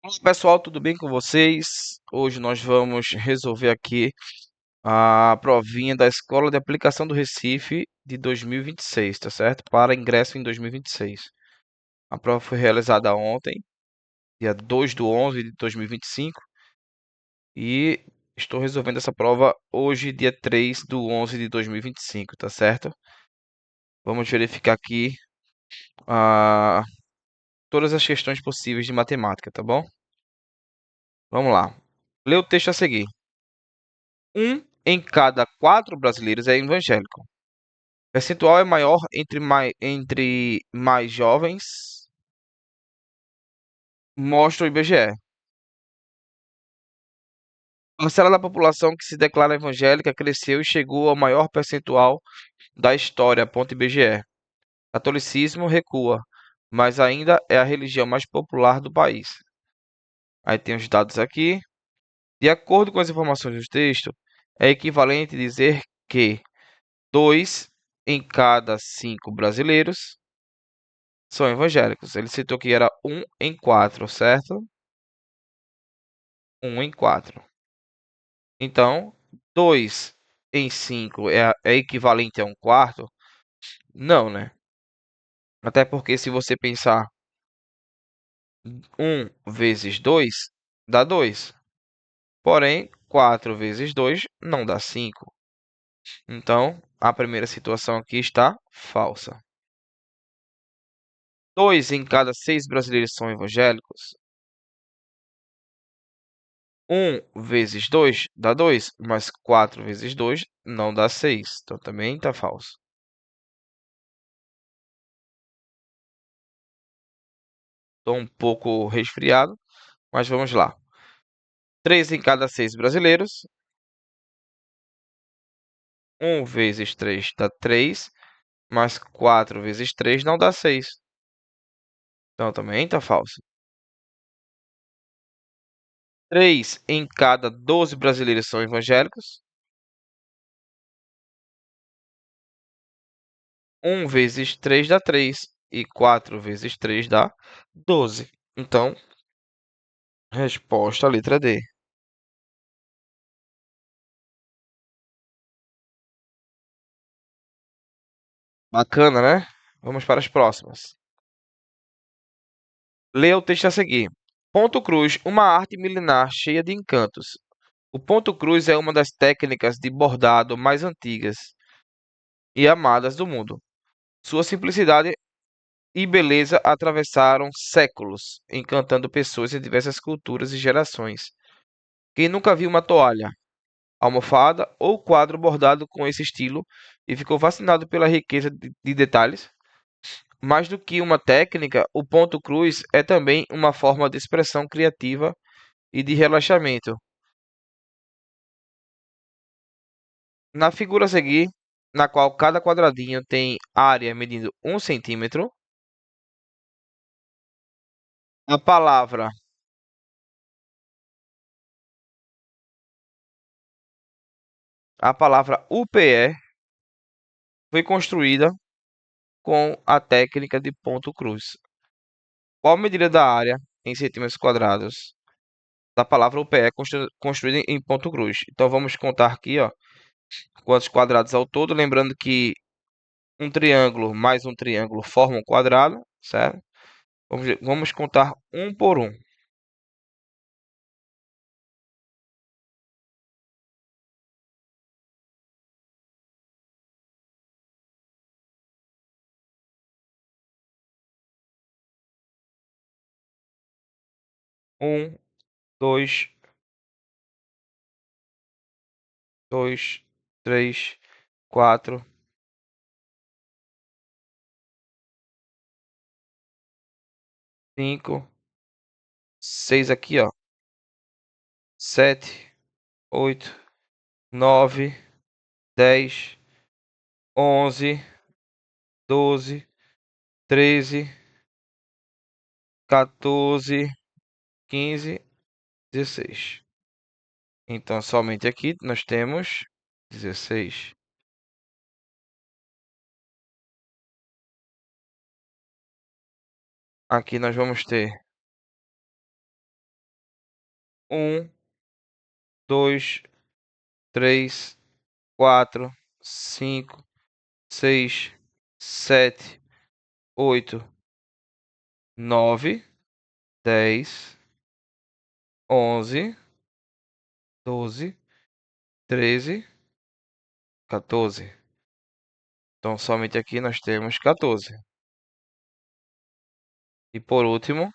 Fala pessoal, tudo bem com vocês? Hoje nós vamos resolver aqui a provinha da Escola de Aplicação do Recife de 2026, tá certo? Para ingresso em 2026. A prova foi realizada ontem, dia 2 do 11 de 2025, e estou resolvendo essa prova hoje, dia 3 do 11 de 2025, tá certo? Vamos verificar aqui ah, todas as questões possíveis de matemática, tá bom? Vamos lá. Lê o texto a seguir. Um em cada quatro brasileiros é evangélico. O percentual é maior entre mais jovens, mostra o IBGE. A parcela da população que se declara evangélica cresceu e chegou ao maior percentual da história, ponto IBGE. Catolicismo recua, mas ainda é a religião mais popular do país. Aí tem os dados aqui. De acordo com as informações do texto, é equivalente dizer que 2 em cada 5 brasileiros são evangélicos. Ele citou que era um em quatro, certo? Um em quatro. Então, 2 em 5 é equivalente a um quarto? Não, né? Até porque se você pensar um vezes 2 dá 2. Porém, 4 vezes 2 não dá 5. Então, a primeira situação aqui está falsa. 2 em cada 6 brasileiros são evangélicos? Um vezes 2 dá 2, mas 4 vezes 2 não dá 6. Então também está falso. Estou um pouco resfriado, mas vamos lá. 3 em cada 6 brasileiros. Um vezes 3 dá 3, mas 4 vezes 3 não dá 6. Então também está falso. 3 em cada 12 brasileiros são evangélicos. Um vezes 3 dá 3 e 4 vezes 3 dá 12. Então, resposta letra D. Bacana, né? Vamos para as próximas. Leia o texto a seguir. Ponto cruz, uma arte milenar cheia de encantos. O ponto cruz é uma das técnicas de bordado mais antigas e amadas do mundo. Sua simplicidade e beleza atravessaram séculos, encantando pessoas de diversas culturas e gerações. Quem nunca viu uma toalha, almofada ou quadro bordado com esse estilo e ficou fascinado pela riqueza de detalhes? Mais do que uma técnica, o ponto cruz é também uma forma de expressão criativa e de relaxamento. Na figura a seguir, na qual cada quadradinho tem área medindo 1 centímetro, a palavra, a palavra UPE foi construída com a técnica de ponto cruz. Qual a medida da área em centímetros quadrados da palavra UPE construída em ponto cruz? Então vamos contar aqui, ó, quantos quadrados ao todo, lembrando que um triângulo mais um triângulo formam um quadrado, certo? Vamos contar um por um. Um, dois, dois, três, quatro, cinco, seis aqui, ó. Sete, oito, nove, 10, 11, 12, 13, 14, 15, 16. Então, somente aqui nós temos 16. Aqui nós vamos ter Um, dois, três, quatro, cinco, seis, sete, oito, nove, 10, 11, 12, 13, 14. Então, somente aqui nós temos 14. E por último,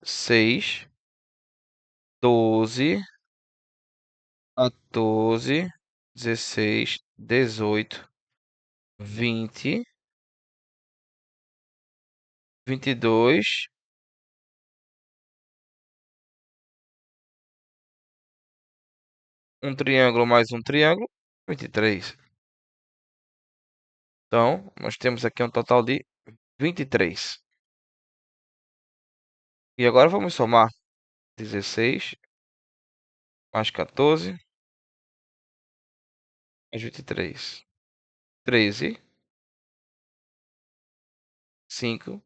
6. 12, 14, 16, 18, 20, 22, um triângulo mais um triângulo, 23. Então, nós temos aqui um total de 23. E agora vamos somar 16 mais 14 mais 23. 13, 5,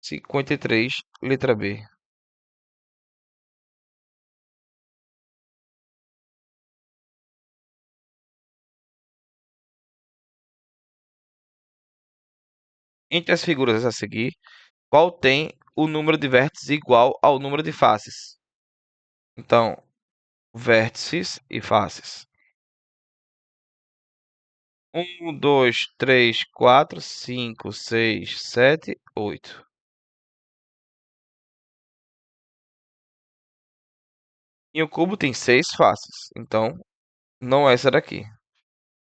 53, letra B. Entre as figuras a seguir, qual tem o número de vértices igual ao número de faces? Então, vértices e faces. 2, 3, 4, 5, 6, 7, 8. E o cubo tem 6 faces. Então, não é essa daqui.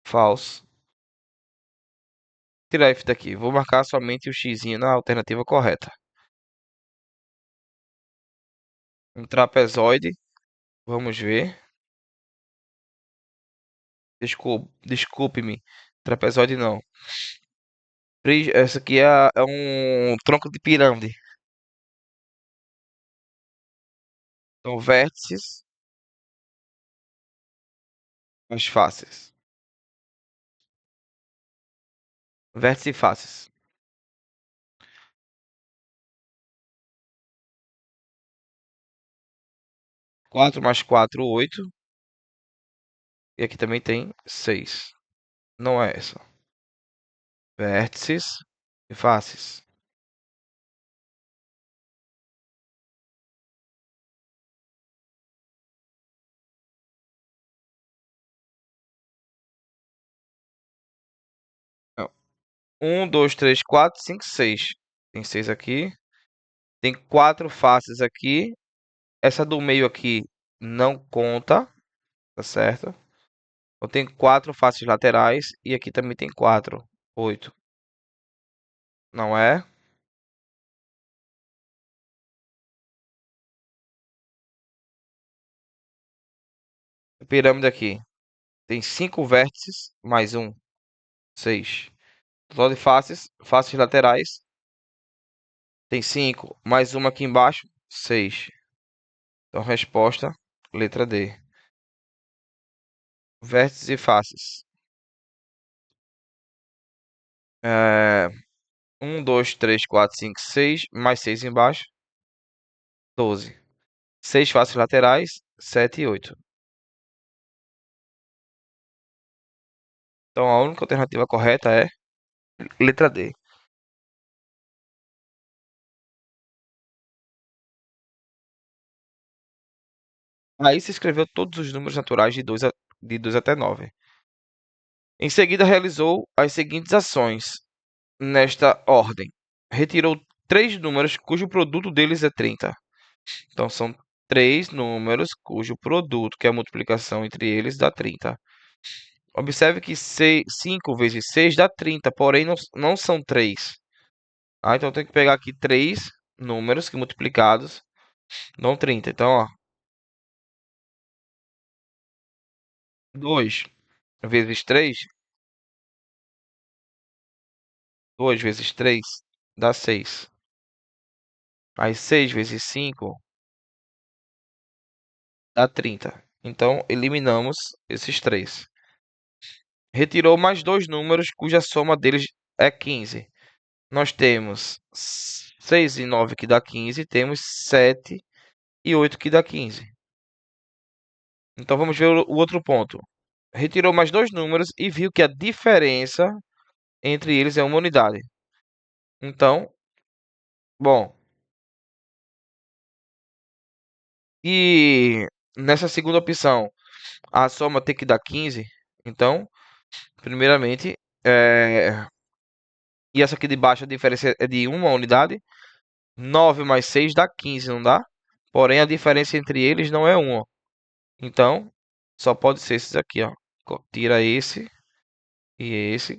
Falso. Tirar F daqui. Vou marcar somente o x na alternativa correta. Um trapezoide. Vamos ver. Desculpe-me. Trapezoide não. Essa aqui é um tronco de pirâmide. Então, vértices mais faces. Vértices e faces. 4 mais 4, 8. E aqui também tem 6. Não é essa. Vértices e faces. Não. 1, 2, 3, 4, 5, 6. Tem 6 aqui. Tem 4 faces aqui. Essa do meio aqui não conta. Tá certo? Então tem 4 faces laterais. E aqui também tem 4. 8. Não é? A pirâmide aqui. Tem 5 vértices mais um. 6. Total de faces. Faces laterais. Tem 5. Mais uma aqui embaixo. 6. Então, resposta, letra D. Vértices e faces. 1, 2, 3, 4, 5, 6. Mais 6 embaixo. 12. 6 faces laterais. 7 e 8. Então, a única alternativa correta é letra D. Aí se escreveu todos os números naturais de 2 até 9. Em seguida, realizou as seguintes ações, nesta ordem. Retirou 3 números cujo produto deles é 30. Então, são 3 números cujo produto, que é a multiplicação entre eles, dá 30. Observe que 5 vezes 6 dá 30, porém não são 3. Então, eu tenho que pegar aqui 3 números que multiplicados dão 30. Então, ó, 2 vezes 3, 2 vezes 3 dá 6. Aí 6 vezes 5 dá 30. Então, eliminamos esses 3. retirou mais dois números cuja soma deles é 15. Nós temos 6 e 9 que dá 15, temos 7 e 8 que dá 15. Então vamos ver o outro ponto. Retirou mais dois números e viu que a diferença entre eles é uma unidade. Então, bom, e nessa segunda opção a soma tem que dar 15. Então, primeiramente, e essa aqui de baixo a diferença é de uma unidade. 9 mais 6 dá 15, não dá? Porém, a diferença entre eles não é 1. Então, só pode ser esses aqui, ó. Tira esse e esse.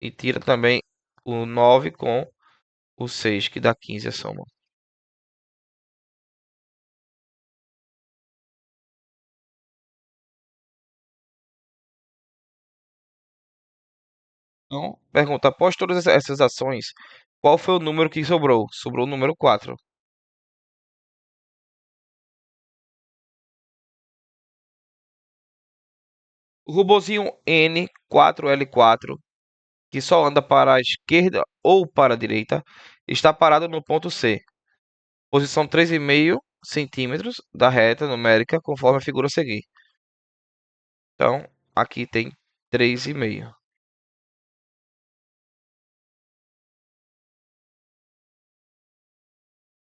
E tira também o 9 com o 6, que dá 15 a soma. Então, pergunta, após todas essas ações, qual foi o número que sobrou? Sobrou o número 4. O robozinho N4L4, que só anda para a esquerda ou para a direita, está parado no ponto C, posição 3,5 centímetros da reta numérica, conforme a figura a seguir. Então, aqui tem 3,5.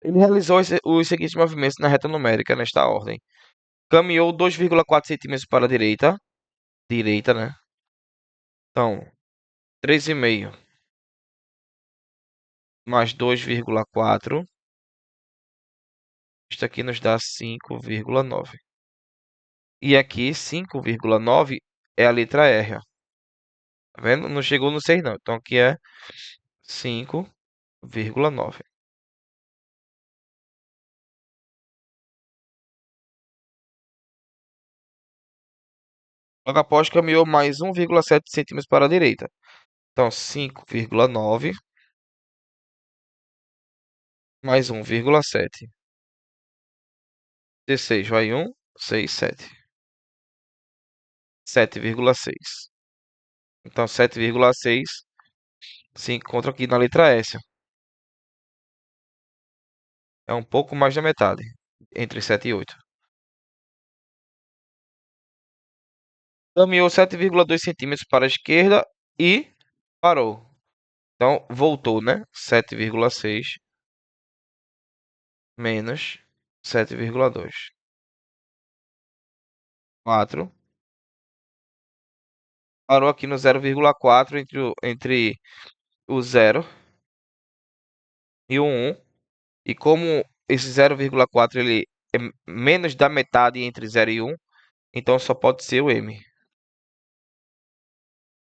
Ele realizou os seguintes movimentos na reta numérica, nesta ordem. Caminhou 2,4 centímetros para a direita. Direita, né? Então, 3,5 mais 2,4. Isto aqui nos dá 5,9. E aqui, 5,9 é a letra R, ó. Tá vendo? Não chegou no 6, não. Então, aqui é 5,9. Logo após, caminhou mais 1,7 centímetros para a direita. Então, 5,9 mais 1,7. 16 vai 1, 6, 7. 7,6. Então, 7,6 se encontra aqui na letra S. É um pouco mais da metade, entre 7 e 8. Caminhou 7,2 centímetros para a esquerda e parou. Então, voltou, né? 7,6 menos 7,2. 4. Parou aqui no 0,4 entre o 0 e o 1. E como esse 0,4 ele é menos da metade entre 0 e 1, então só pode ser o M.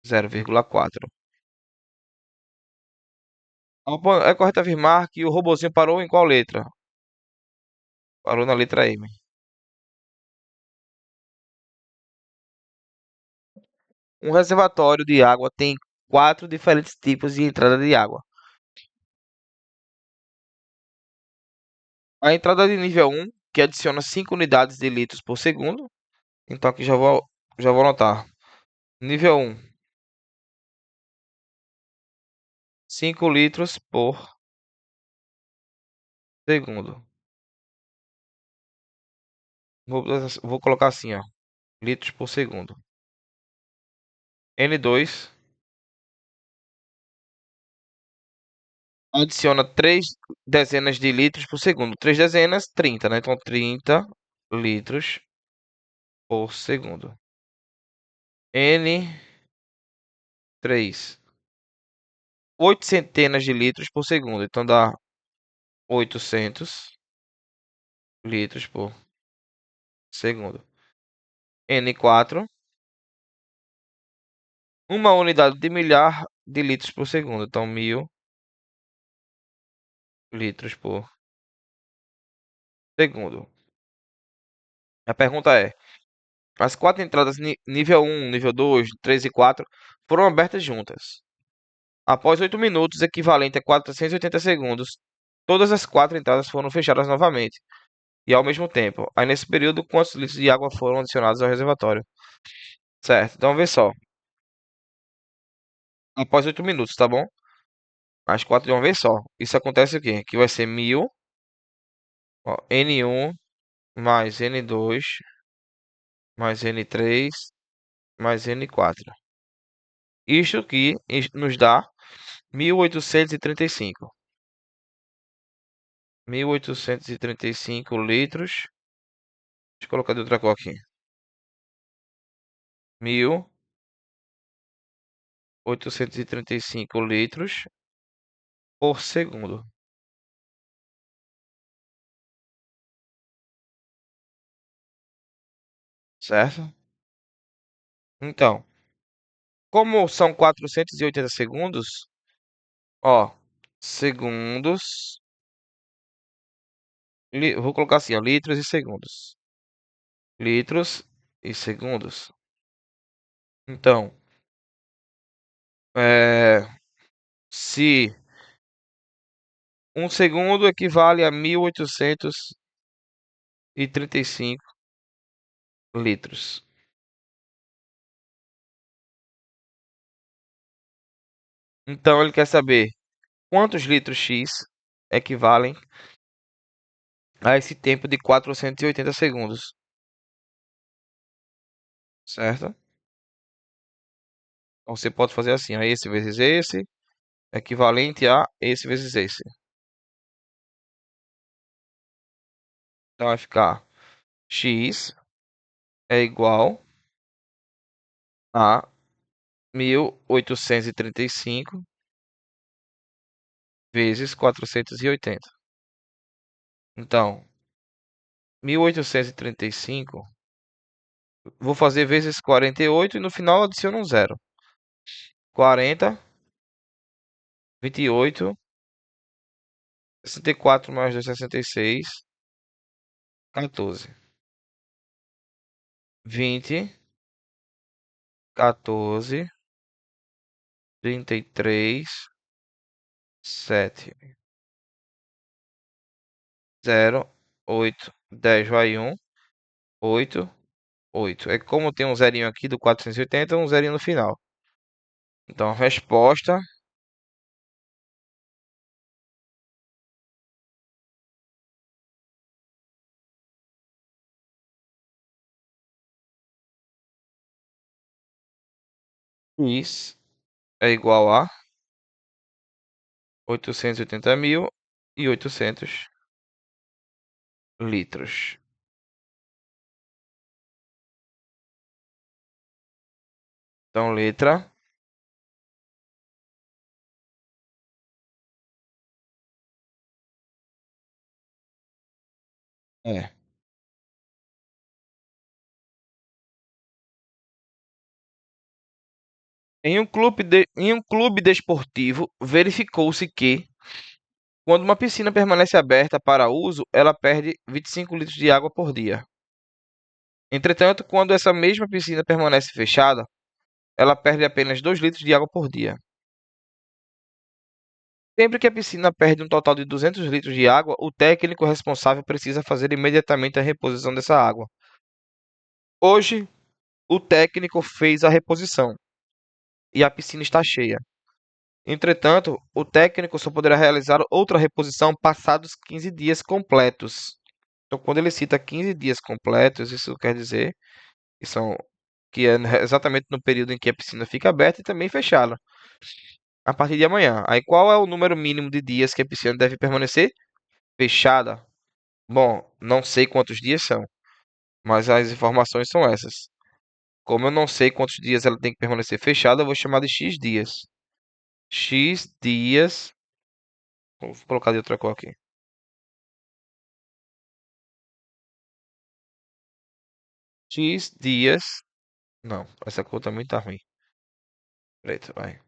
0,4. É correto afirmar que o robozinho parou em qual letra? Parou na letra M. Um reservatório de água tem quatro diferentes tipos de entrada de água. A entrada de nível 1, que adiciona 5 unidades de litros por segundo. Então aqui já vou anotar. Nível 1, 5 litros por segundo. Vou colocar assim, ó. Litros por segundo. N2 adiciona 3 dezenas de litros por segundo. 3 dezenas, 30, né? Então 30 litros por segundo. N3, 8 centenas de litros por segundo. Então dá 800 litros por segundo. N4, uma unidade de milhar de litros por segundo. Então 1000 litros por segundo. A pergunta é: as quatro entradas nível 1, nível 2, 3 e 4 foram abertas juntas. Após 8 minutos, equivalente a 480 segundos, todas as quatro entradas foram fechadas novamente e ao mesmo tempo. Aí nesse período, quantos litros de água foram adicionados ao reservatório? Certo, então vê só. após 8 minutos, tá bom? As 4 de uma vez só. Isso acontece o quê? Que vai ser 1000, ó, N1 mais N2 mais N3 mais N4. Isto aqui nos dá 1835. 1835 litros. Deixa eu colocar de outra cor aqui. 1835 litros por segundo, certo? Então, como são 480 segundos, ó, segundos, vou colocar assim, ó, litros e segundos. Litros e segundos. Então, se um segundo equivale a 1835 litros. Então, ele quer saber quantos litros X equivalem a esse tempo de 480 segundos, certo? Então, você pode fazer assim, ó, esse vezes esse, equivalente a esse vezes esse. Então, vai ficar X é igual a 1835 vezes 480. Então, 1835, vou fazer vezes 48 e no final adiciono um zero. 40, 28, 64 mais 2, 66, 14. 20, 14, 33, 7, 0, 8, 10 vai 1, 8, 8. É como tem um zerinho aqui do 480, um zerinho no final. Então, a resposta X é igual a 880.800 litros. Então, letra é. Em um clube desportivo, verificou-se que, quando uma piscina permanece aberta para uso, ela perde 25 litros de água por dia. Entretanto, quando essa mesma piscina permanece fechada, ela perde apenas 2 litros de água por dia. Sempre que a piscina perde um total de 200 litros de água, o técnico responsável precisa fazer imediatamente a reposição dessa água. Hoje, o técnico fez a reposição e a piscina está cheia. Entretanto, o técnico só poderá realizar outra reposição passados 15 dias completos. Então, quando ele cita 15 dias completos, isso quer dizer que são que é exatamente no período em que a piscina fica aberta e também fechada, a partir de amanhã. Aí, qual é o número mínimo de dias que a piscina deve permanecer fechada? Bom, não sei quantos dias são, mas as informações são essas. Como eu não sei quantos dias ela tem que permanecer fechada, eu vou chamar de X dias. X dias. Vou colocar de outra cor aqui. X dias. Não, essa cor também tá ruim. Preto, vai.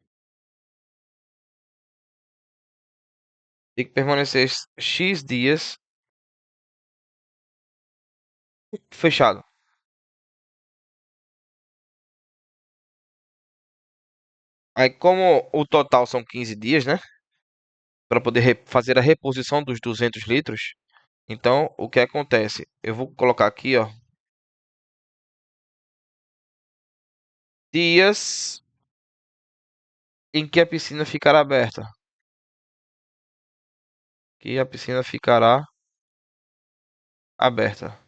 Tem que permanecer X dias fechado. Aí, como o total são 15 dias, né? Para poder fazer a reposição dos 200 litros. Então, o que acontece? Eu vou colocar aqui, ó. Dias em que a piscina ficará aberta. Que a piscina ficará aberta.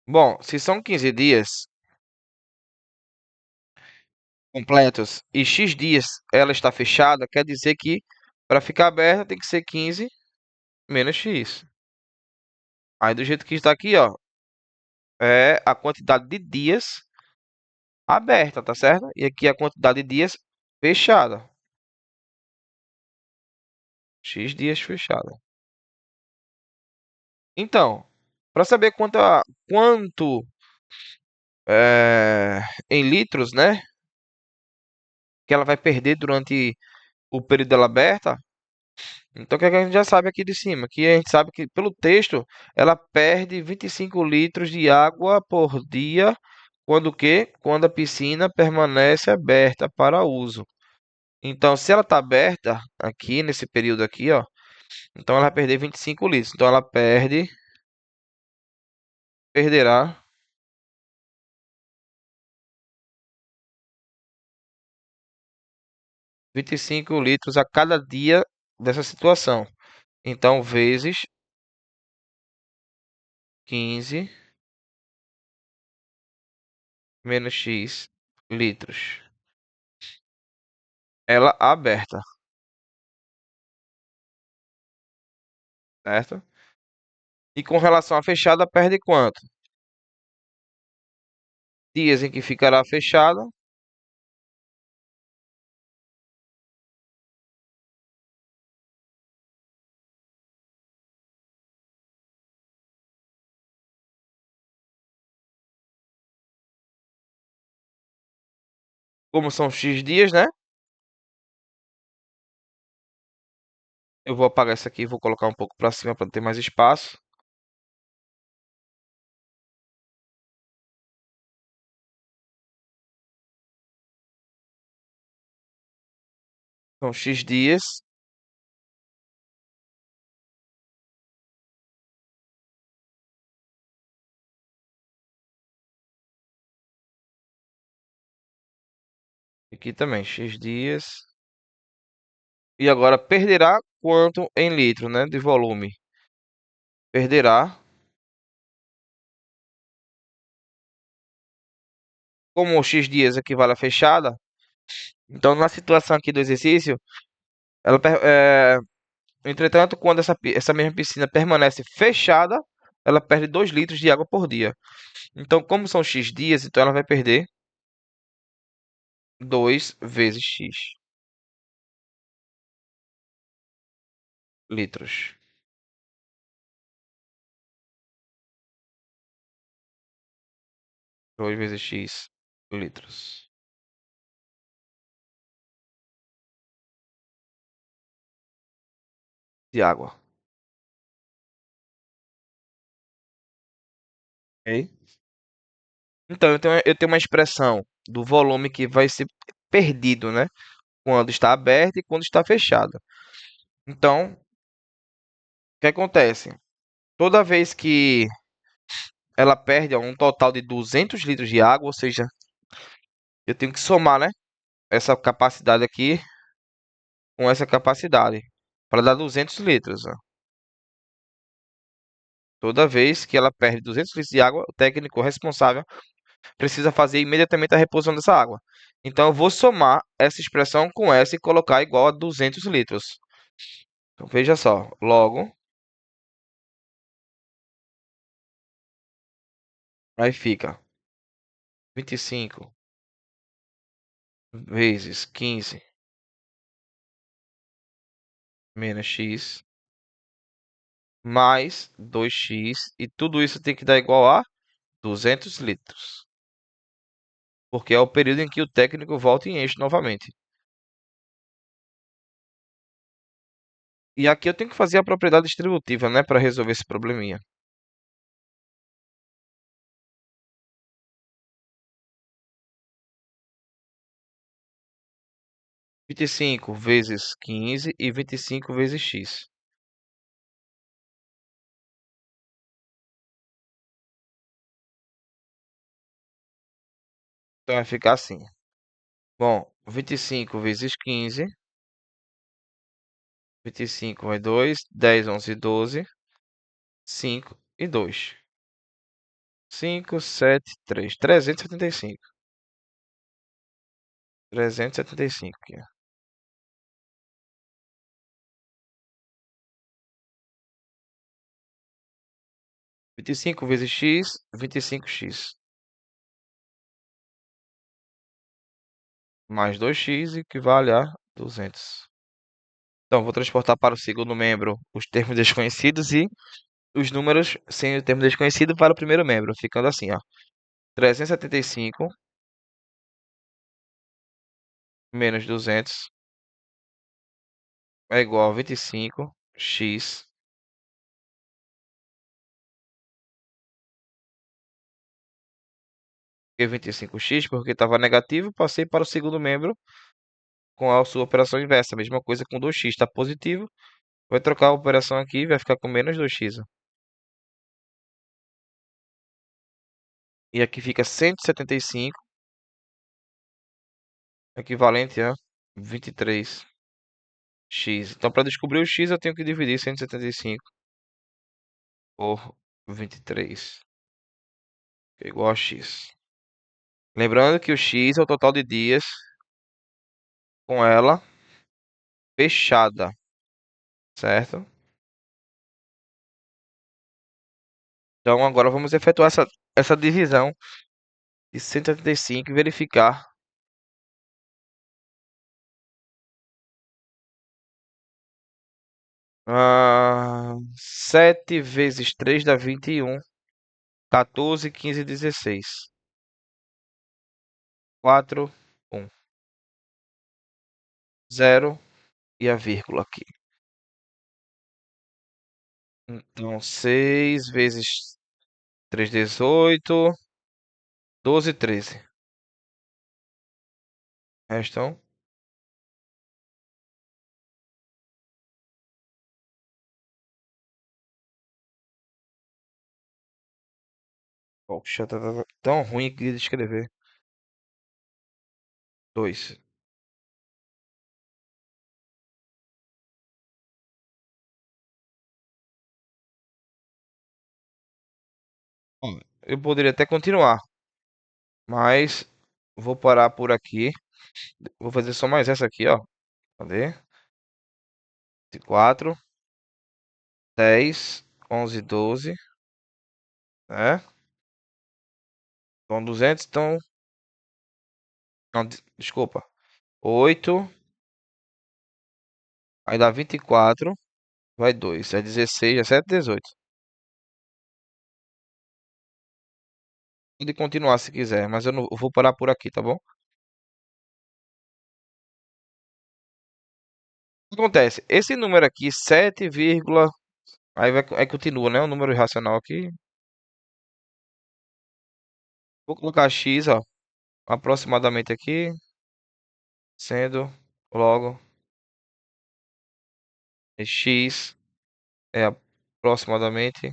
Bom, se são 15 dias completos e X dias ela está fechada, quer dizer que para ficar aberta tem que ser 15 menos X. Aí do jeito que está aqui, ó, é a quantidade de dias aberta, tá certo? E aqui a quantidade de dias fechada. X dias fechada. Então, para saber quanto é, em litros, né, que ela vai perder durante o período dela aberta, então o que é que a gente já sabe aqui de cima? Que a gente sabe que pelo texto ela perde 25 litros de água por dia, quando o quê? Quando a piscina permanece aberta para uso. Então, se ela está aberta aqui nesse período aqui, ó, então ela vai perder 25 litros. Então ela perderá 25 litros a cada dia dessa situação. Então, vezes 15 menos X litros. Ela aberta, certo? E com relação à fechada, perde quanto? Dias em que ficará fechada. Como são X dias, né? Eu vou apagar isso aqui e vou colocar um pouco para cima para ter mais espaço. São X dias. Aqui também, X dias. E agora perderá quanto em litro, né? De volume. Perderá. Como o X dias equivale a fechada, então na situação aqui do exercício, entretanto, quando essa mesma piscina permanece fechada, ela perde 2 litros de água por dia. Então, como são X dias, então ela vai perder 2 vezes X litros. 2 vezes X litros de água. Ok? Então, eu tenho uma expressão do volume que vai ser perdido, né? Quando está aberta e quando está fechada. Então, o que acontece? Toda vez que ela perde um total de 200 litros de água, ou seja, eu tenho que somar, né? Essa capacidade aqui com essa capacidade para dar 200 litros. Ó. Toda vez que ela perde 200 litros de água, o técnico responsável precisa fazer imediatamente a reposição dessa água. Então, eu vou somar essa expressão com essa e colocar igual a 200 litros. Então, veja só, logo, aí fica 25 vezes 15 menos x mais 2x, e tudo isso tem que dar igual a 200 litros, porque é o período em que o técnico volta em eixo novamente. E aqui eu tenho que fazer a propriedade distributiva, né, para resolver esse probleminha. 25 vezes 15 e 25 vezes x. Então vai ficar assim. Bom, 25 vezes 15. 25 é 2. 10, 11, 12. 5 e 2. 5, 7, 3. 375. 375 aqui, ó. 25 vezes x, 25x. Mais 2x equivale a 200. Então, vou transportar para o segundo membro os termos desconhecidos e os números sem o termo desconhecido para o primeiro membro, ficando assim, ó. 375 menos 200 é igual a 25x, que 25x, porque estava negativo, passei para o segundo membro com a sua operação inversa. Mesma coisa com 2x, está positivo, vai trocar a operação aqui e vai ficar com menos 2x. Ó. E aqui fica 175, equivalente a 23x. Então, para descobrir o x, eu tenho que dividir 175 por 23, que é igual a x. Lembrando que o x é o total de dias com ela fechada, certo? Então, agora vamos efetuar essa divisão de 175 e verificar. 7 vezes 3 dá 21. 14, 15, 16. 4, 1, 0 e a vírgula aqui. Então, 6 vezes 3, 18. 12, 13. Restam. Poxa, tá tão ruim aqui de escrever. 2. Eu poderia até continuar, mas vou parar por aqui. Vou fazer só mais essa aqui, ó. Cadê? 4, 10, 11, 12, né? Então 200, então... Não, desculpa. 8, aí dá 24, vai 2. É 16, é 7, 18. Pode continuar se quiser, mas eu não eu vou parar por aqui, tá bom? O que acontece? Esse número aqui, 7, aí vai, aí continua, né? O número irracional aqui. Vou colocar x, ó, aproximadamente aqui, sendo logo x é aproximadamente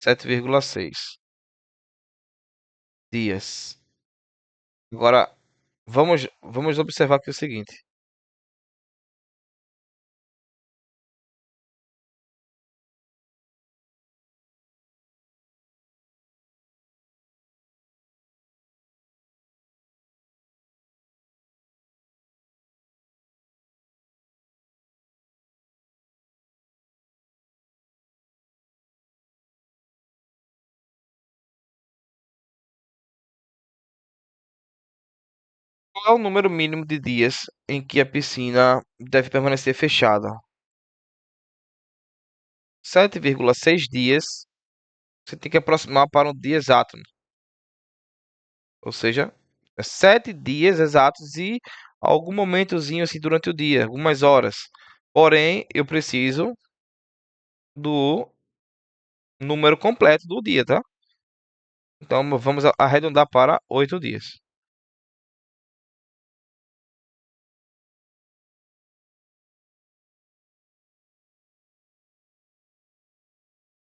7,6 dias. Agora, vamos observar aqui o seguinte. Qual é o número mínimo de dias em que a piscina deve permanecer fechada? 7,6 dias. Você tem que aproximar para um dia exato. Ou seja, 7 dias exatos e algum momentozinho assim durante o dia, algumas horas. Porém, eu preciso do número completo do dia, tá? Então vamos arredondar para 8 dias.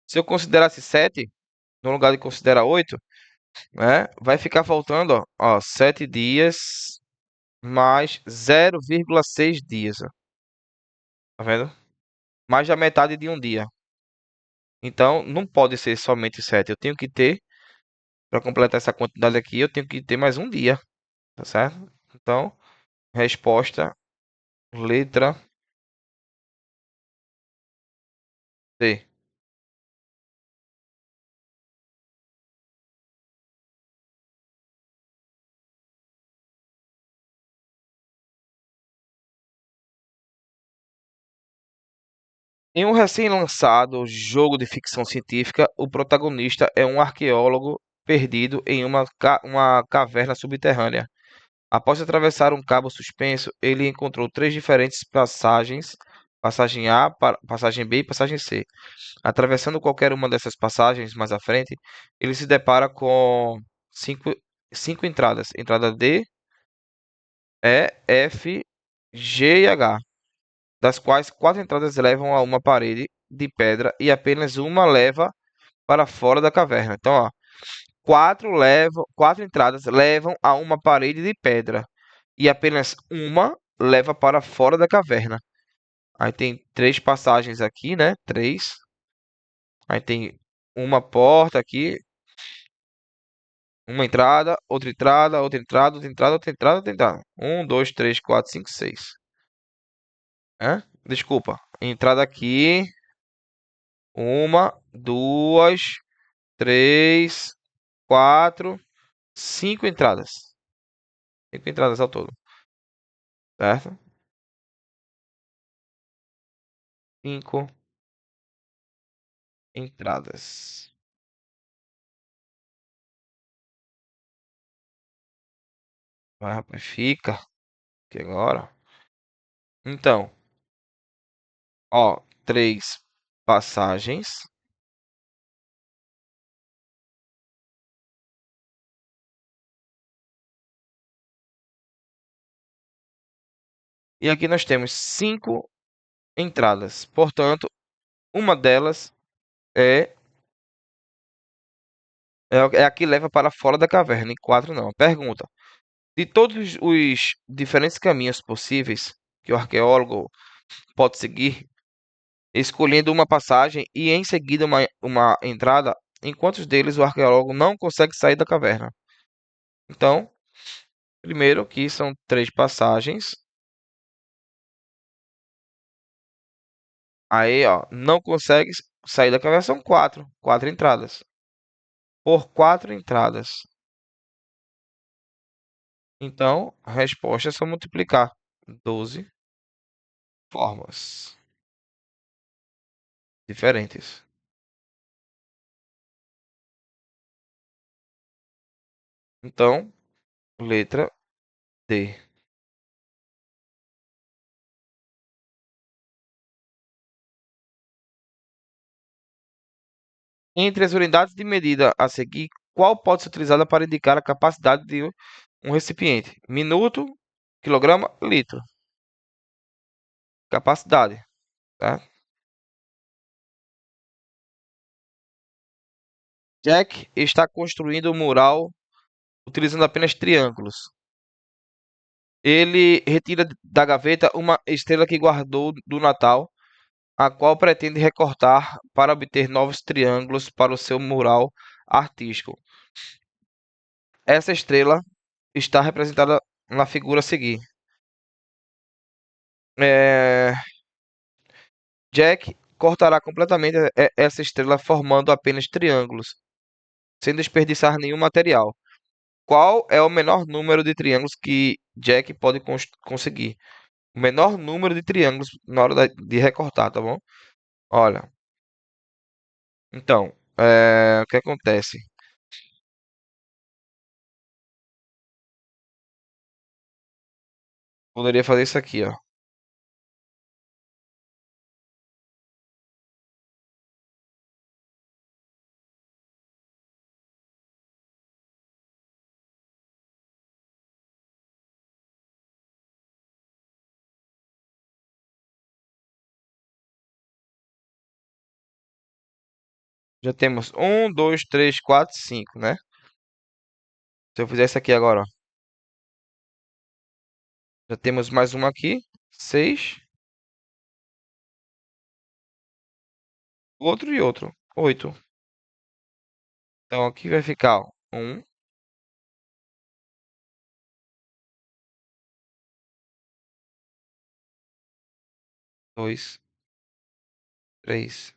Se eu considerasse 7, no lugar de considerar 8, né? Vai ficar faltando, ó, 7 dias mais 0,6 dias, ó. Tá vendo? Mais da metade de um dia. Então, não pode ser somente 7. Eu tenho que ter, para completar essa quantidade aqui, eu tenho que ter mais um dia, tá certo? Então, resposta, letra D. Em um recém-lançado jogo de ficção científica, o protagonista é um arqueólogo perdido em uma caverna subterrânea. Após atravessar um cabo suspenso, ele encontrou três diferentes passagens: passagem A, passagem B e passagem C. Atravessando qualquer uma dessas passagens mais à frente, ele se depara com cinco, cinco entradas: entrada D, E, F, G e H, das quais quatro entradas levam a uma parede de pedra e apenas uma leva para fora da caverna. Então, ó, quatro entradas levam a uma parede de pedra e apenas uma leva para fora da caverna. Aí tem três passagens aqui, né? Três. Aí tem uma porta aqui, uma entrada, outra entrada, outra entrada, outra entrada, outra entrada, outra entrada. Um, dois, três, quatro, cinco, seis. Hã? Desculpa. Entrada aqui. Uma, duas, três, quatro, cinco entradas. Cinco entradas ao todo, certo? Cinco entradas. Vai, rapaz, fica. Que agora. Então, ó, três passagens. E aqui nós temos cinco entradas. Portanto, uma delas é, é a que leva para fora da caverna. E quatro não. Pergunta: de todos os diferentes caminhos possíveis que o arqueólogo pode seguir, escolhendo uma passagem e em seguida uma entrada, em quantos deles o arqueólogo não consegue sair da caverna? Então, primeiro que são três passagens. Aí, ó, não consegue sair da caverna, são quatro. Quatro entradas. Por quatro entradas. Então, a resposta é só multiplicar 12 formas diferentes. Então, letra D. Entre as unidades de medida a seguir, qual pode ser utilizada para indicar a capacidade de um recipiente? Minuto, quilograma, litro. Capacidade, tá? Jack está construindo um mural utilizando apenas triângulos. Ele retira da gaveta uma estrela que guardou do Natal, a qual pretende recortar para obter novos triângulos para o seu mural artístico. Essa estrela está representada na figura a seguir. É, Jack cortará completamente essa estrela formando apenas triângulos, sem desperdiçar nenhum material. Qual é o menor número de triângulos que Jack pode conseguir? O menor número de triângulos na hora de recortar, tá bom? Olha, então, o que acontece? Poderia fazer isso aqui, ó. Já temos um, dois, três, quatro, cinco, né? Se eu fizer isso aqui agora, ó, já temos mais uma aqui. 6, outro e outro. 8. Então aqui vai ficar, ó, 1, 2, 3,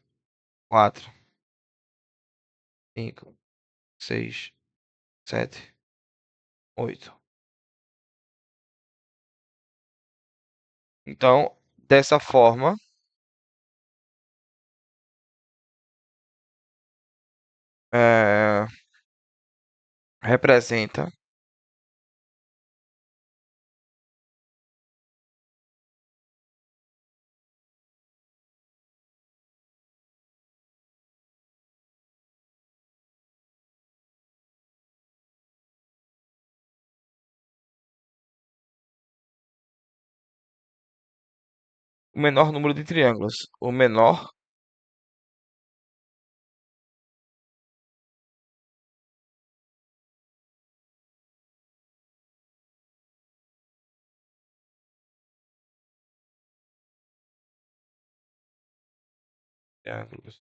4, 5, 6, 7, 8. Então, dessa forma, é, representa o menor número de triângulos. O menor triângulos.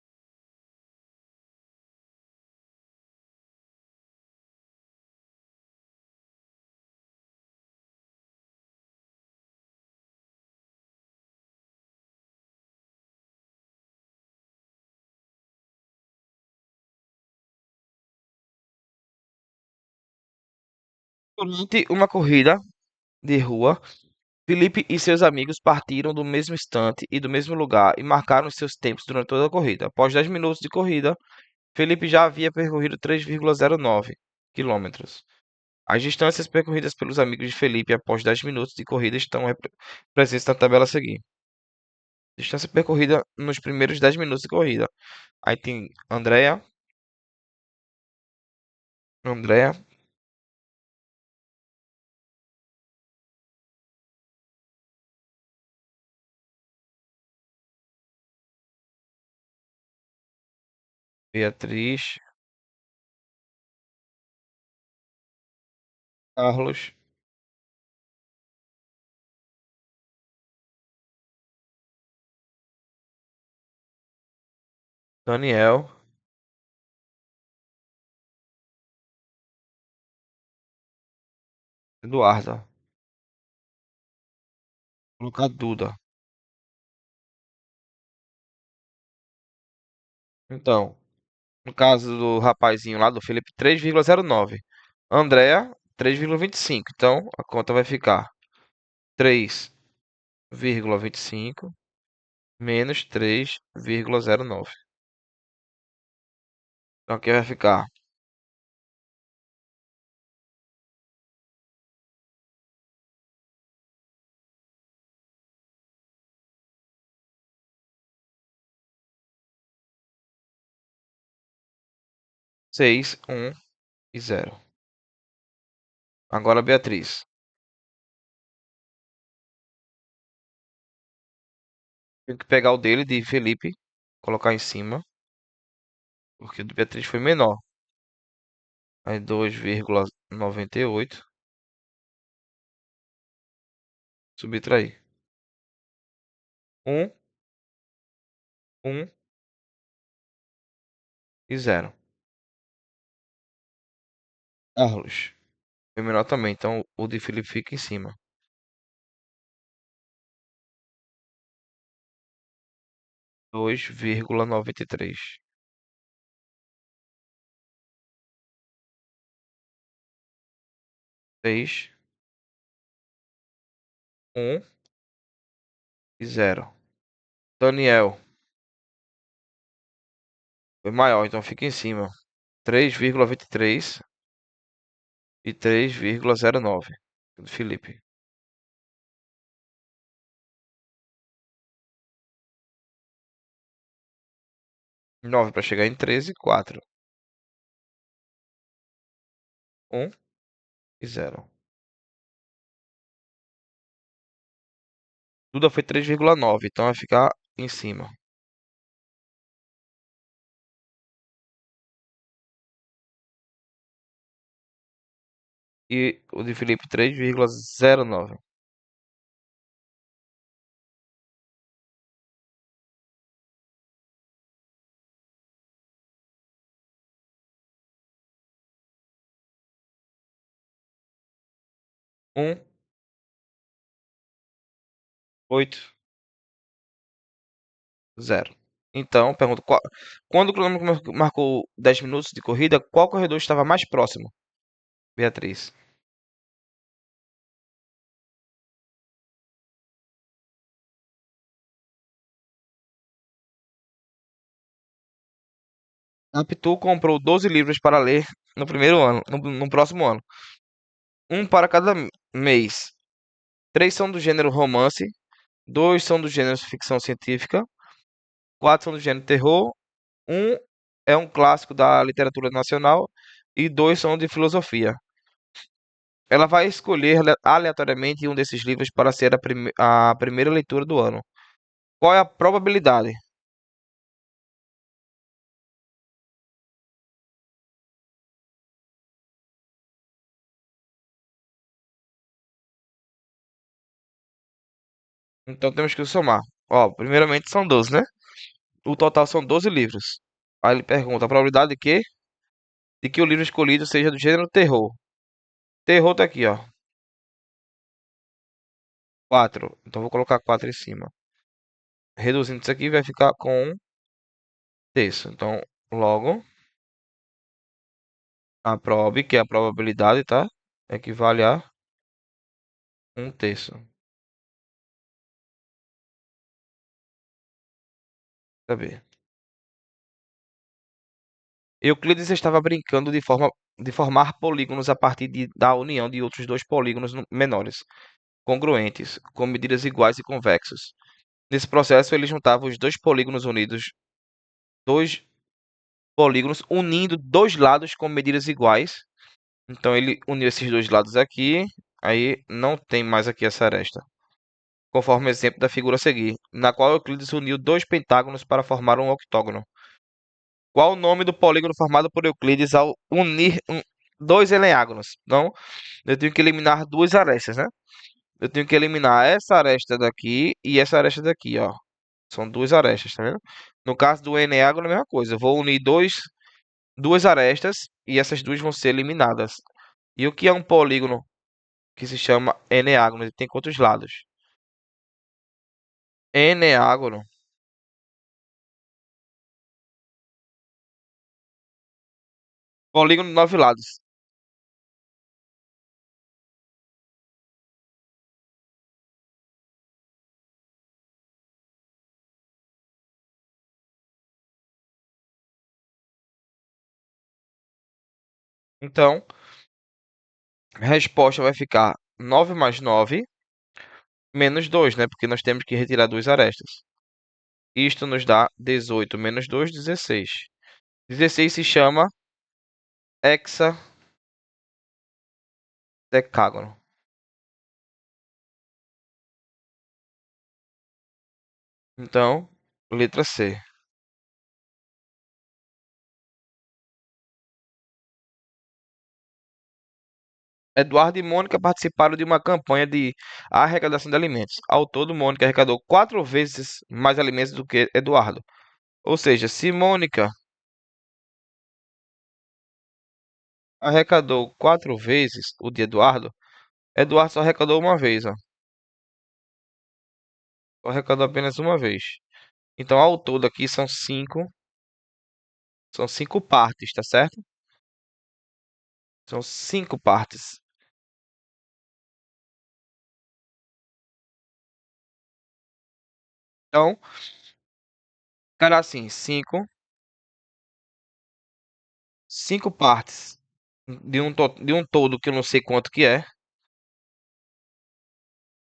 Durante uma corrida de rua, Felipe e seus amigos partiram do mesmo instante e do mesmo lugar e marcaram os seus tempos durante toda a corrida. Após 10 minutos de corrida, Felipe já havia percorrido 3,09 quilômetros. As distâncias percorridas pelos amigos de Felipe após 10 minutos de corrida estão presentes na tabela a seguir. Distância percorrida nos primeiros 10 minutos de corrida. Aí tem Andréa, Beatriz, Carlos, Daniel, Eduarda. Vou colocar Duda. Então, no caso do rapazinho lá, do Felipe, 3,09. Andréa, 3,25. Então, a conta vai ficar 3,25 menos 3,09. Então, aqui vai ficar 6, 1 e 0. Agora, Beatriz. Tem que pegar o dele, de Felipe, colocar em cima, porque o de Beatriz foi menor. Aí, 2,98. Subtrair. 1, 1 e 0. Carlos. Foi menor também, então o de Felipe fica em cima. 2,93. 6, 1 e 0. Daniel. Foi maior, então fica em cima. 3,23 e 3,09. Do Felipe. 9 para chegar em 13, 4. 1 e 0. Duda foi 3,9, então vai ficar em cima. E o de Felipe 3,09. Um, 8, 0. Então, pergunta, quando o cronômetro marcou 10 minutos de corrida, qual corredor estava mais próximo? Beatriz. A Pitu comprou 12 livros para ler no primeiro ano, no próximo ano. Um para cada mês. Três são do gênero romance, dois são do gênero ficção científica, quatro são do gênero terror, um é um clássico da literatura nacional e dois são de filosofia. Ela vai escolher aleatoriamente um desses livros para ser a primeira leitura do ano. Qual é a probabilidade? Então temos que somar. Ó, primeiramente são 12, né? O total são 12 livros. Aí ele pergunta a probabilidade de quê? De que o livro escolhido seja do gênero terror. Terror tá aqui, ó. 4. Então vou colocar 4 em cima. Reduzindo isso aqui vai ficar com um terço. Então, logo, a prob, que é a probabilidade, tá? Equivale a um terço. Saber. Euclides estava brincando de formar polígonos a partir da união de outros dois polígonos menores, congruentes, com medidas iguais e convexos. Nesse processo, ele juntava os dois polígonos unindo dois lados com medidas iguais. Então ele uniu esses dois lados aqui, aí não tem mais aqui essa aresta, conforme o exemplo da figura a seguir, na qual Euclides uniu dois pentágonos para formar um octógono. Qual o nome do polígono formado por Euclides ao unir dois eneágonos? Então, eu tenho que eliminar duas arestas, né? Eu tenho que eliminar essa aresta daqui e essa aresta daqui, ó. São duas arestas, tá vendo? No caso do eneágono, é a mesma coisa. Eu vou unir duas arestas e essas duas vão ser eliminadas. E o que é um polígono que se chama eneágono? Ele tem quantos lados? Eneágono. Polígono de 9 lados. Então, a resposta vai ficar 9 mais 9 menos 2, né? Porque nós temos que retirar duas arestas. Isto nos dá 18 menos 2, 16. 16 se chama hexadecágono. Então, letra C. Eduardo e Mônica participaram de uma campanha de arrecadação de alimentos. Ao todo, Mônica arrecadou 4 vezes mais alimentos do que Eduardo. Ou seja, se Mônica arrecadou 4 vezes o de Eduardo, Eduardo só arrecadou uma vez, ó. Só arrecadou apenas uma vez. Então, ao todo aqui são cinco partes, tá certo? São 5 partes. Então, cara, assim, cinco partes de um todo que eu não sei quanto que é.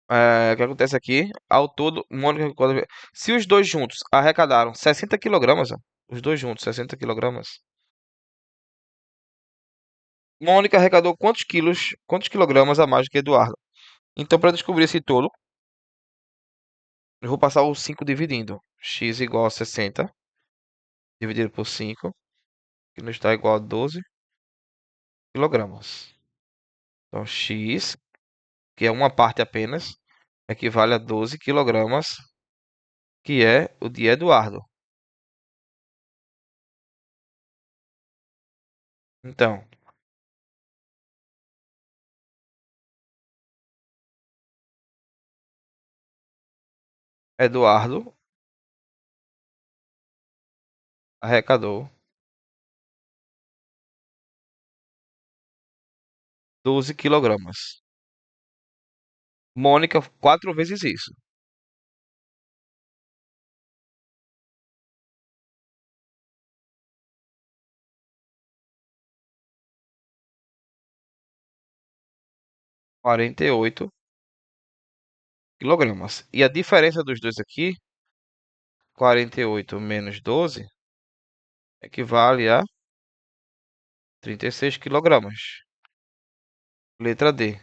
O que acontece aqui? Ao todo, Mônica, se os dois juntos arrecadaram 60 quilogramas, ó, os dois juntos, 60 quilogramas. Mônica arrecadou quantos quilogramas a mais do que Eduardo? Então, para descobrir esse todo, eu vou passar o 5 dividindo. X igual a 60, dividido por 5, que nos dá igual a 12 quilogramas. Então, X, que é uma parte apenas, equivale a 12 quilogramas, que é o de Eduardo. Então, Eduardo arrecadou 12 quilogramas. Mônica, 4 vezes isso. 48 quilogramas. E a diferença dos dois aqui, 48 menos 12, equivale a 36 quilogramas. Letra D,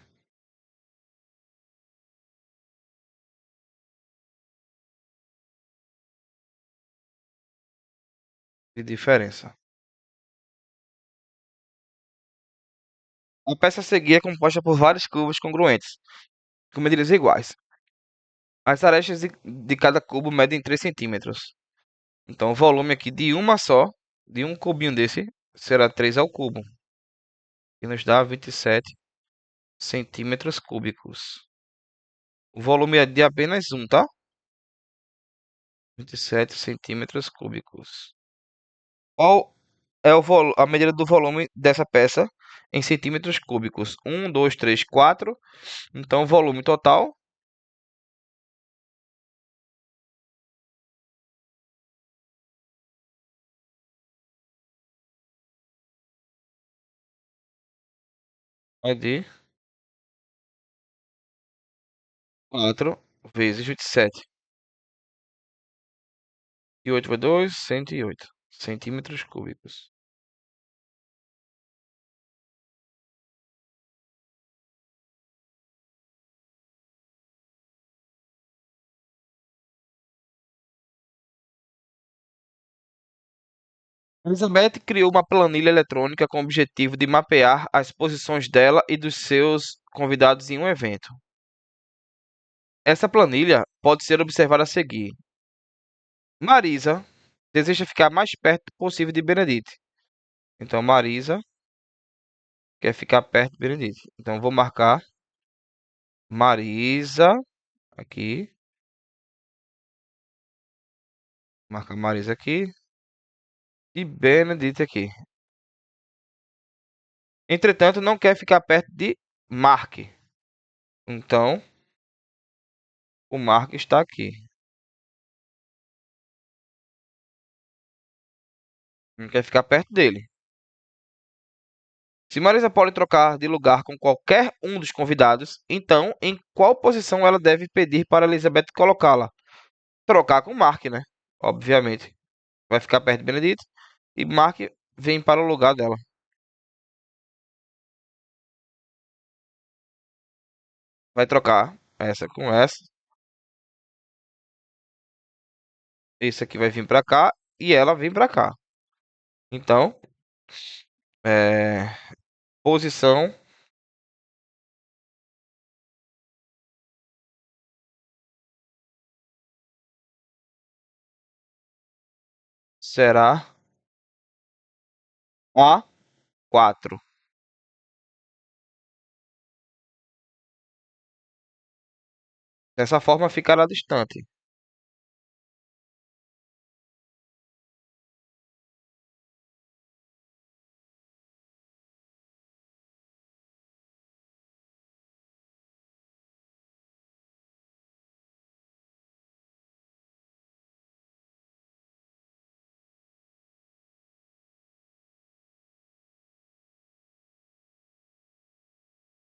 de diferença. A peça a seguir é composta por vários cubos congruentes, com medidas iguais. As arestas de cada cubo medem 3 centímetros. Então, o volume aqui de uma só, de um cubinho desse, será 3 ao cubo, que nos dá 27 centímetros cúbicos. O volume é de apenas um, tá? 27 centímetros cúbicos. Qual é a medida do volume dessa peça em centímetros cúbicos? 1, 2, 3, 4. Então, o volume total é de 4 vezes 27. E 8 vezes 2, 108 centímetros cúbicos. Elizabeth criou uma planilha eletrônica com o objetivo de mapear as posições dela e dos seus convidados em um evento. Essa planilha pode ser observada a seguir. Marisa deseja ficar mais perto possível de Benedict. Então, Marisa quer ficar perto de Benedict. Então, vou marcar Marisa aqui. Marcar Marisa aqui. E Benedict aqui. Entretanto, não quer ficar perto de Mark. Então, o Mark está aqui. Não quer ficar perto dele. Se Marisa pode trocar de lugar com qualquer um dos convidados, então em qual posição ela deve pedir para Elizabeth colocá-la? Trocar com Mark, né? Obviamente. Vai ficar perto de Benedict e Mark vem para o lugar dela. Vai trocar essa com essa. Esse aqui vai vir para cá e ela vem para cá. Então, é, posição será a 4. Dessa forma ficará distante.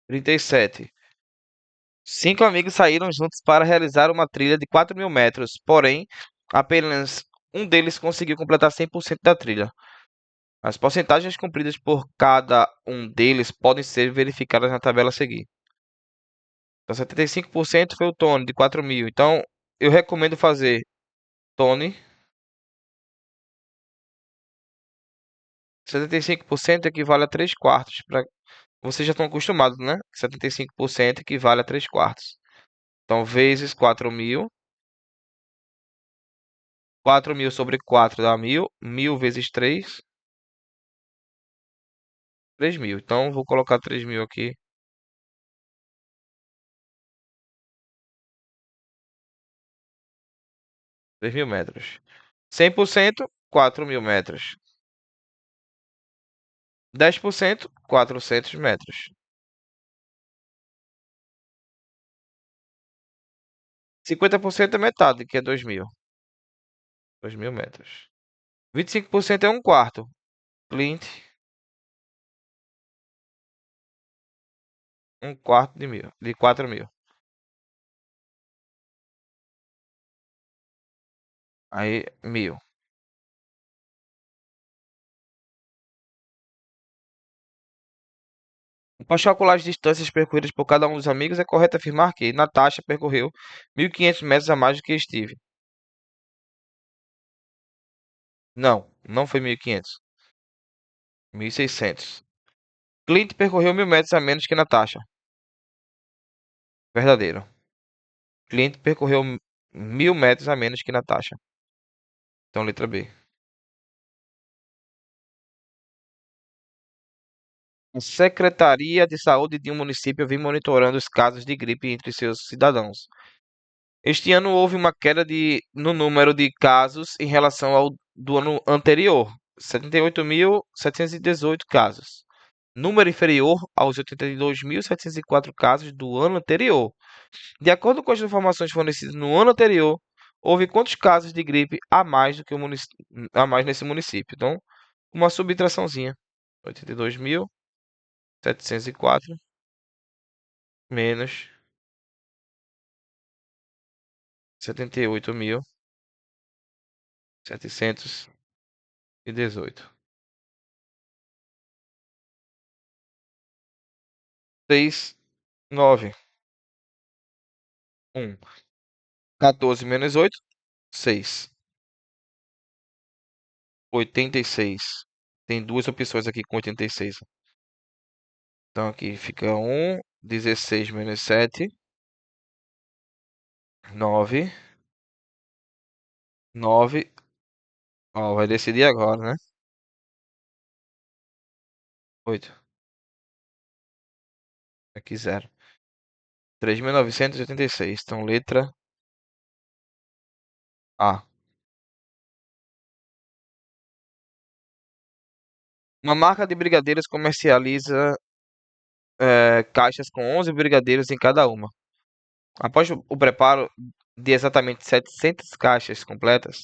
37. 5 amigos saíram juntos para realizar uma trilha de 4.000 metros, porém, apenas um deles conseguiu completar 100% da trilha. As porcentagens cumpridas por cada um deles podem ser verificadas na tabela a seguir. Então, 75% foi o Tony, de 4.000. Então, eu recomendo fazer Tony. 75% equivale a 3 quartos para vocês já estão acostumados, né? 75% equivale a 3 quartos. Então, vezes 4.000. 4.000 sobre 4 dá 1.000. 1.000 vezes 3, 3.000. Então, vou colocar 3.000 aqui. 3.000 metros. 100%, 4.000 metros. 10%, 400 metros. 50% é metade, que é 2.000. 2.000 metros. 25% é um quarto. Clint, um quarto de 1.000. De 4.000. Aí, 1.000. Após calcular as distâncias percorridas por cada um dos amigos, é correto afirmar que Natasha percorreu 1.500 metros a mais do que Steve. Não, não foi 1.500. 1.600. Clint percorreu 1.000 metros a menos que Natasha. Verdadeiro. Clint percorreu 1.000 metros a menos que Natasha. Então, letra B. A Secretaria de Saúde de um município vem monitorando os casos de gripe entre seus cidadãos. Este ano houve uma queda no número de casos em relação ao do ano anterior, 78.718 casos. Número inferior aos 82.704 casos do ano anterior. De acordo com as informações fornecidas no ano anterior, houve quantos casos de gripe a mais do que a mais nesse município? Então, uma subtraçãozinha. 82.704 menos 78.718. 6, 9, 1. 14 menos 8, 6. 86. Tem duas opções aqui com 86. Então aqui fica 1, 16 menos 7, 9, 9. Ó, vai decidir agora, né? 8. Aqui 0. 3.986. Então letra A. Uma marca de brigadeiros comercializa caixas com 11 brigadeiros em cada uma. Após o preparo de exatamente 700 caixas completas,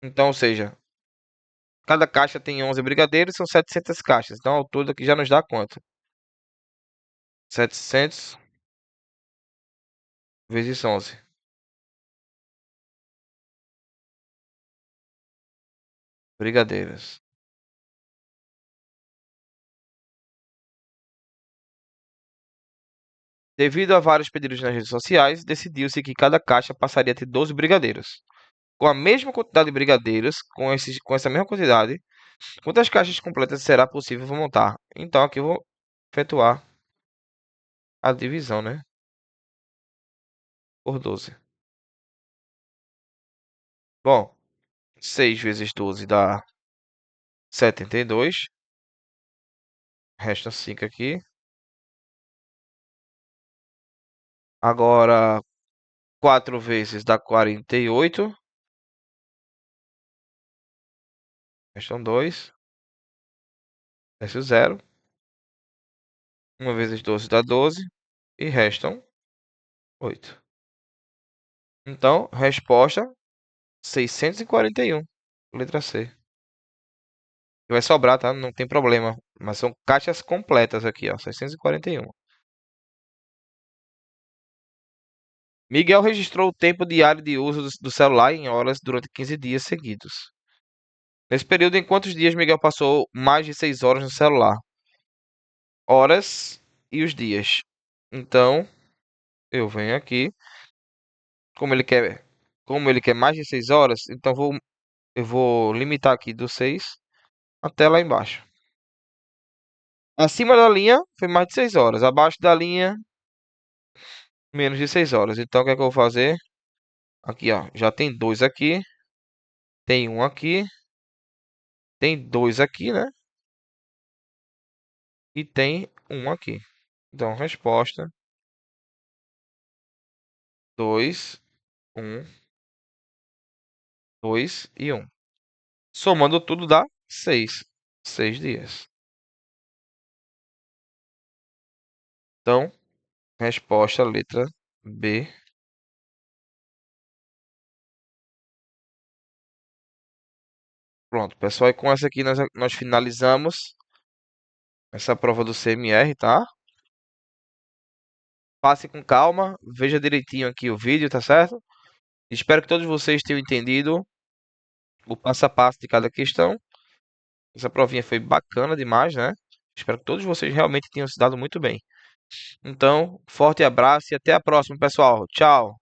então, ou seja, cada caixa tem 11 brigadeiros, são 700 caixas. Então, ao todo aqui já nos dá quanto? 700 vezes 11 brigadeiros. Devido a vários pedidos nas redes sociais, decidiu-se que cada caixa passaria a ter 12 brigadeiros. Com a mesma quantidade de brigadeiros, com essa mesma quantidade, quantas caixas completas será possível montar? Então, aqui eu vou efetuar a divisão, né? Por 12. Bom, 6 vezes 12 dá 72. Resta 5 aqui. Agora, 4 vezes dá 48. Restam 2. Resta 0. 1 vezes 12 dá 12. E restam 8. Então, resposta 641. Letra C. Vai sobrar, tá? Não tem problema. Mas são caixas completas aqui, ó. 641. Miguel registrou o tempo diário de uso do celular em horas durante 15 dias seguidos. Nesse período, em quantos dias Miguel passou mais de 6 horas no celular? Horas e os dias. Então, eu venho aqui. Como ele quer mais de 6 horas, então eu vou limitar aqui do 6 até lá embaixo. Acima da linha foi mais de 6 horas. Abaixo da linha, menos de 6 horas. Então o que é que eu vou fazer? Aqui, ó. Já tem dois aqui. Tem um aqui. Tem dois aqui, né? E tem um aqui. Então, resposta: 2, um, 2 e um. Somando tudo dá 6. 6 dias. Então, resposta letra B. Pronto, pessoal. E com essa aqui nós finalizamos essa prova do CMR, tá? Passe com calma, veja direitinho aqui o vídeo, tá certo? Espero que todos vocês tenham entendido o passo a passo de cada questão. Essa provinha foi bacana demais, né? Espero que todos vocês realmente tenham se dado muito bem. Então, forte abraço e até a próxima, pessoal. Tchau.